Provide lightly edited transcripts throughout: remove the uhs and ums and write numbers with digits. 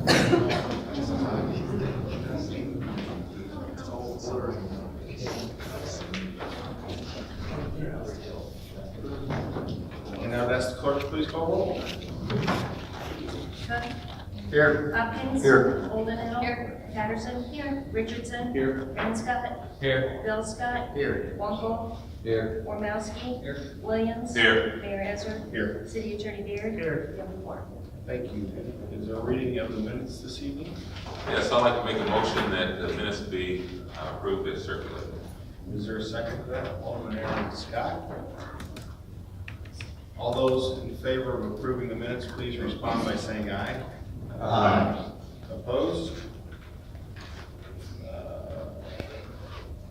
And now that's the clerk, please call roll. Cook. Here. Hopkins. Here. Oldenhill. Here. Patterson. Here. Richardson. Here. Aaron Scott. Here. Bill Scott. Here. Wonkel. Here. Ormowski. Here. Williams. Here. Mayor Ezra. Here. City Attorney Beard. Here. Young Moore. Thank you. Is there a reading of the minutes this evening? Yes, I'd like to make a motion that the minutes be approved as circulated. Is there a second to that? Alderman Aaron Scott. All those in favor of approving the minutes, please respond by saying aye. Aye. Opposed?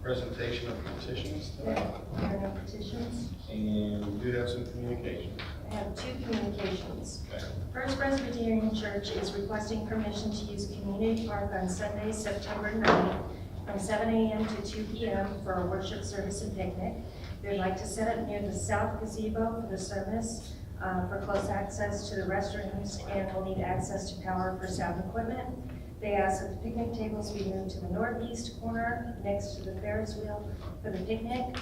Presentation of petitions tonight. There are no petitions. And we do have some communication. I have two communications. Okay. First Presbyterian Church is requesting permission to use Community Park on Sunday, September 9th, from 7 a.m. to 2 p.m. for a worship service and picnic. They'd like to set up near the south gazebo for the service, for close access to the restrooms, and will need access to power for sound equipment. They ask that the picnic tables be moved to the northeast corner next to the Ferris wheel for the picnic.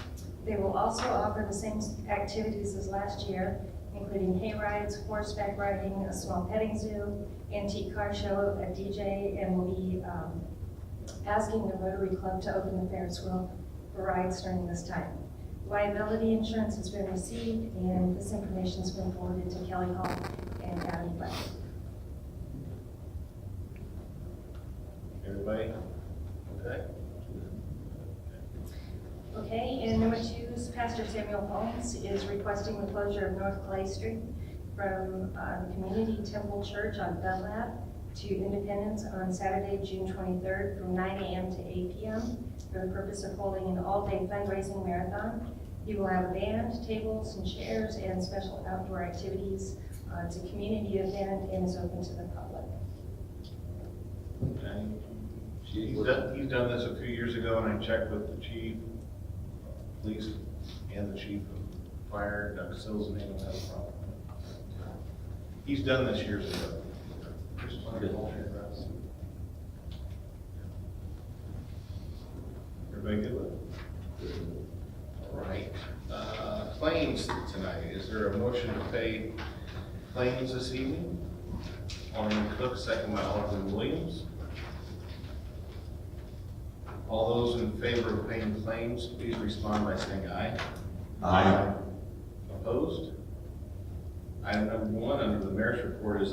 They will also offer the same activities as last year, including hay rides, horseback riding, a small petting zoo, antique car show, a DJ, and will be asking the Rotary Club to open the Ferris wheel for rides during this time. Liability insurance has been received, and this information has been forwarded to Kelly Hall and Abby Webb. Everybody? Okay. Okay, and number two is Pastor Samuel Holmes is requesting the closure of North Clay Street from the Community Temple Church on Dunlap to Independence on Saturday, June 23rd from 9 a.m. to 8 p.m. for the purpose of holding an all-day fundraising marathon. He will have a band, tables, and chairs, and special outdoor activities. It's a community event and is open to the public. Okay. He's done this a few years ago, and I checked with the chief, police, and the chief of fire, Doug Sills, and they don't have a problem. He's done this years ago. Everybody good with it? All right. Claims tonight. Is there a motion to pay claims this evening? Alderman Cook, second by Alderman Williams. All those in favor of paying claims, please respond by saying aye. Aye. Opposed? Item number one under the mayor's report is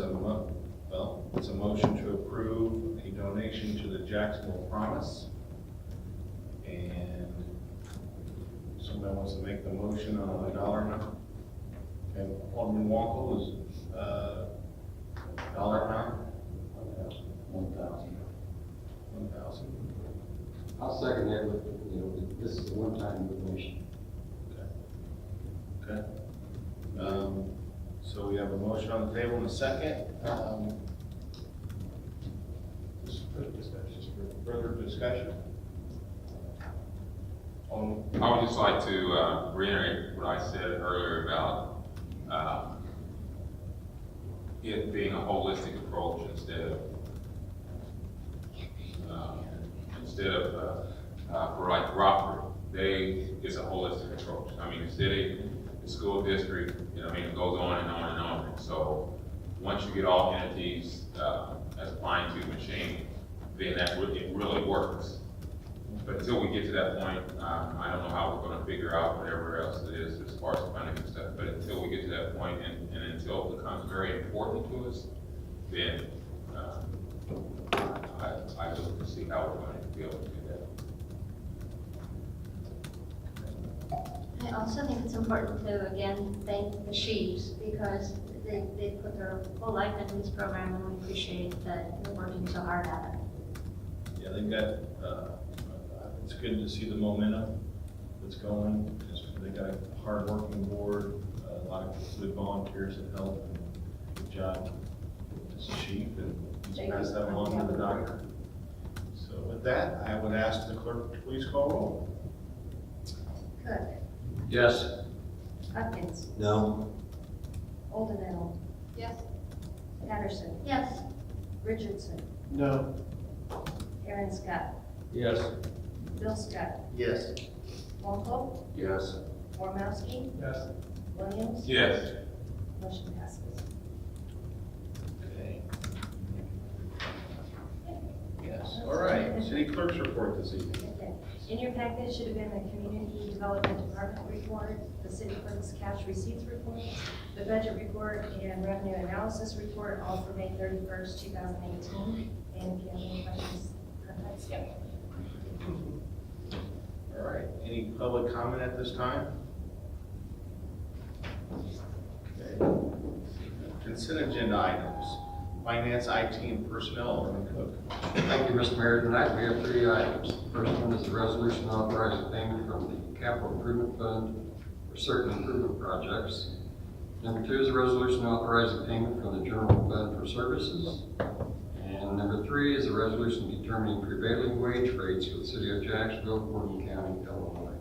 it's a motion to approve a donation to the Jacksonville Promise. And somebody wants to make the motion on the dollar amount. And Alderman Wonkel is, dollar amount? 1,000. 1,000. I'll second that, but, this is a one-time donation. Okay. So we have a motion on the table in a second. Further discussion? I would just like to reiterate what I said earlier about it being a holistic approach instead of for like Rockford, it's a holistic approach. I mean, the city, the school district, it goes on and on and on. And so once you get all entities as a fine-tooth machine, then it really works. But until we get to that point, I don't know how we're going to figure out whatever else it is as far as funding and stuff. But until we get to that point, and until it becomes very important to us, then I look to see how we're going to be able to do that. I also think it's important to, again, thank the chiefs because they put their whole life into this program, and we appreciate that they're working so hard at it. Yeah, they've got, it's good to see the momentum that's going. They got a hard-working board, a lot of good volunteers that help, and good job. It's chief, and he's passed that along to the doctor. So with that, I would ask the clerk to please call roll. Cook. Yes. Hopkins. No. Oldenhill. Yes. Patterson. Yes. Richardson, No. Aaron Scott, Yes. Bill Scott, Yes. Wonko, Yes. Ormowski, Yes. Williams. Yes. Motion passes. Okay. Yes, all right. City clerk's report this evening. Okay. In your packet should have been the Community Development Department report, the city clerk's cash receipts report, the budget report, and revenue analysis report, all for May 31st, 2018. And if you have any questions, contact Skip. All right, any public comment at this time? Okay. Consent agenda items, finance, IT, and personnel, Alderman Cook. Thank you, Mr. Mayor. Tonight, we have 3 items. First one is a resolution authorizing payment from the Capital Improvement Fund for certain improvement projects. Number 2 is a resolution authorizing payment from the General Fund for services. And number 3 is a resolution determining prevailing wage rates for the city of Jacksonville, Gordon County, Illinois.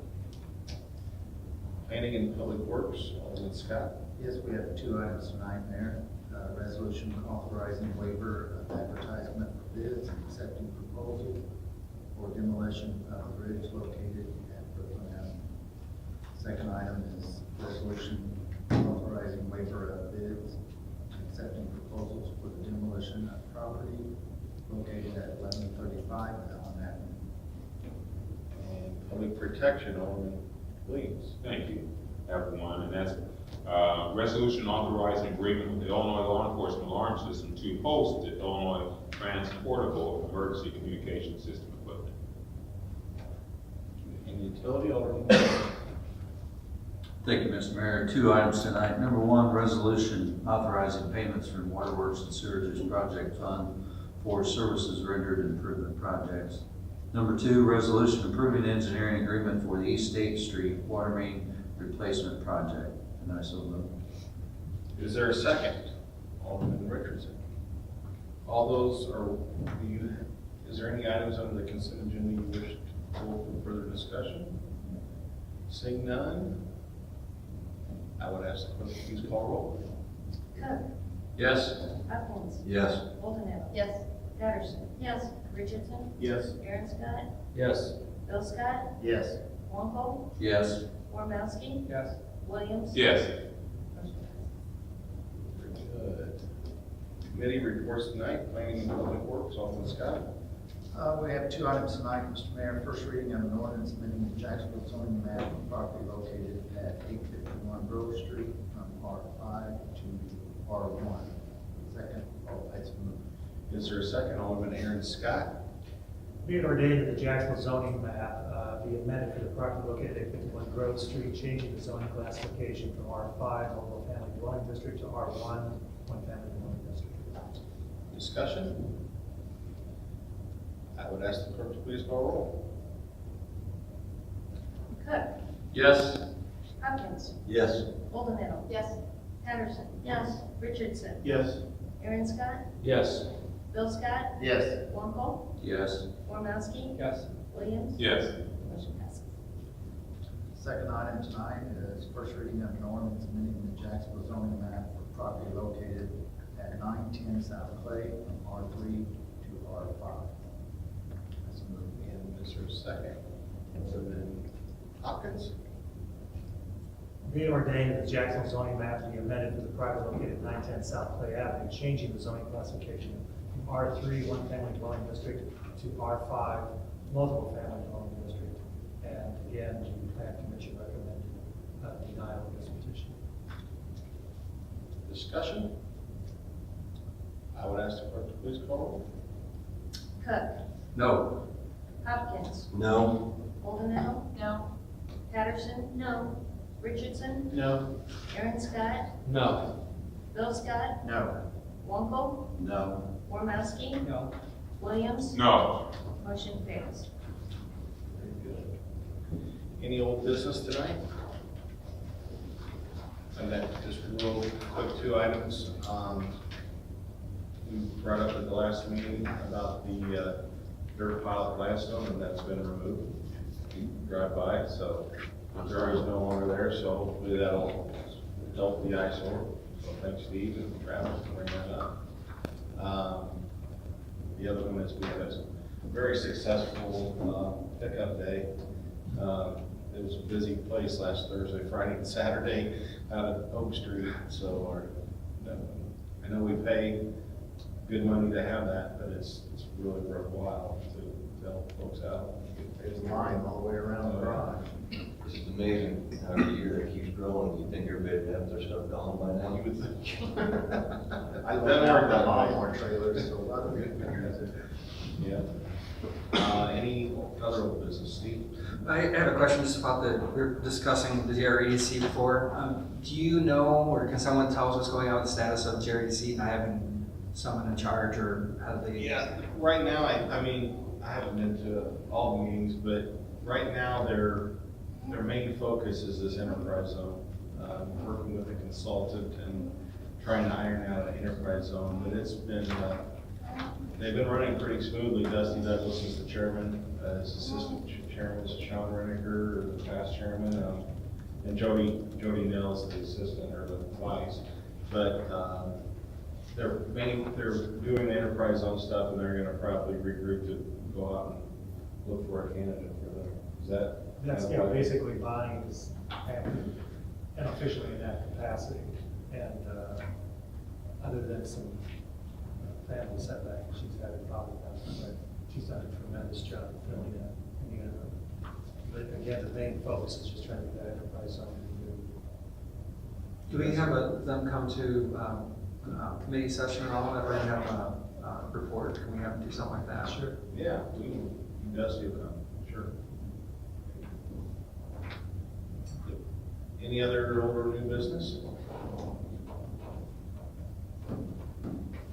Planning and Public Works, Alderman Scott. Yes, we have 2 items tonight, Mayor. Resolution authorizing waiver of advertisement for bids and accepting proposal for demolition of the bridge located at Brooklyn Avenue. Second item is resolution authorizing waiver of bids and accepting proposals for the demolition of property located at 1135 Allen Avenue. And Public Protection, Alderman Williams. Thank you, everyone, and that's resolution authorizing agreement with the Illinois Law Enforcement Alarm System to host the Illinois Transportable Emergency Communication System equipment. And Utility, Alderman. Thank you, Mr. Mayor. 2 items tonight. Number 1, resolution authorizing payments from Waterworks and Sewers Project Fund for services rendered improvement projects. Number 2, resolution approving engineering agreement for the East State Street Water Main Replacement Project. And I so move. Is there a second? Alderman Richardson. All those are, is there any items under the consent agenda you wish to pull for further discussion? Seeing none, I would ask the clerk to please call roll. Cook, Yes. Hopkins, Yes. Boldenau, Yes. Patterson, Yes. Richardson, Yes. Aaron Scott, Yes. Bill Scott, Yes. Wonko, Yes. Ormowski, Yes. Williams. Yes. Motion passes. Very good. Committee reports tonight, Planning and Public Works, Alderman Scott. We have 2 items tonight, Mr. Mayor. First reading of an ordinance amending the Jacksonville zoning map of property located at 851 Grove Street from R5 to R1. Second, all rights moved. Is there a second? Alderman Aaron Scott. Be it ordained that the Jacksonville zoning map be amended for the property located at 51 Grove Street, changing the zoning classification from R5, multiple family dwelling district, to R1, one family dwelling district. Discussion? I would ask the clerk to please call roll. Cook, Yes. Hopkins, Yes. Boldenau, Yes. Patterson, Yes. Richardson, Yes. Aaron Scott, Yes. Bill Scott, Yes. Wonko, Yes. Ormowski, Yes. Williams. Yes. Motion passes. Second item tonight is first reading of an ordinance amending the Jacksonville zoning map for property located at 910 South Clay from R3 to R5. That's a move. And is there a second? Alderman Hopkins. Be it ordained that the Jacksonville zoning map be amended for the property located at 910 South Clay Avenue, changing the zoning classification from R3, one family dwelling district, to R5, multiple family dwelling district. And again, the plan commission recommended denial of this petition. Discussion? I would ask the clerk to please call roll. Cook, No. Hopkins, No. Boldenau, No. Patterson, No. Richardson, No. Aaron Scott, No. Bill Scott, No. Wonko, No. Ormowski, No. Williams. No. Motion fails. Very good. Any old business tonight? And then just real quick 2 items. We brought up at the last meeting about the dirt pile at Gladstone, and that's been removed. You can drive by, so the dirt is no longer there, so hopefully that'll help the eyesore. So thanks Steve and Travis for bringing that up. The other one is we had a very successful pickup day. It was a busy place last Thursday, Friday, and Saturday out at Oak Street. So I know we pay good money to have that, but it's really worthwhile to help folks out. There's a line all the way around the garage. This is amazing how every year it keeps growing. You think everybody would have their stuff gone by now? You would think. I Doesn't looked work out that the way. lawnmower trailers, so a lot of good guys. Yeah. Any other old business, Steve? I have a question just about we were discussing the JREDC before. Do you know, or can someone tell us what's going on with the status of JREDC not having someone in charge, or how do they? Yeah, right now, I mean, I haven't been to all the meetings, but right now, their main focus is this enterprise zone. Working with a consultant and trying to iron out an enterprise zone, but it's been, they've been running pretty smoothly. Dusty Douglas is the chairman, his assistant chairman is Sean Reniger, the past chairman, and Jody Nell's the assistant or the vice. But they're doing the enterprise zone stuff, and they're gonna probably regroup to go out and look for a candidate for them. Is that? That's, yeah, basically Bonnie is acting unofficially in that capacity. And other than some family setback she's had a problem with, but she's done a tremendous job of filling that in the interim. But again, the main focus is just trying to get that enterprise zone to Do we have them come to committee session or all, or have a report? Can we have them do something like that? Sure. Yeah, Dusty will come, sure. Any other old or new business?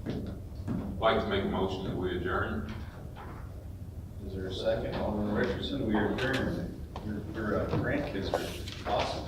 I'd like to make a motion that we adjourn. Is there a second? Alderman Richardson, we are adjourned. Your grandkids are awesome.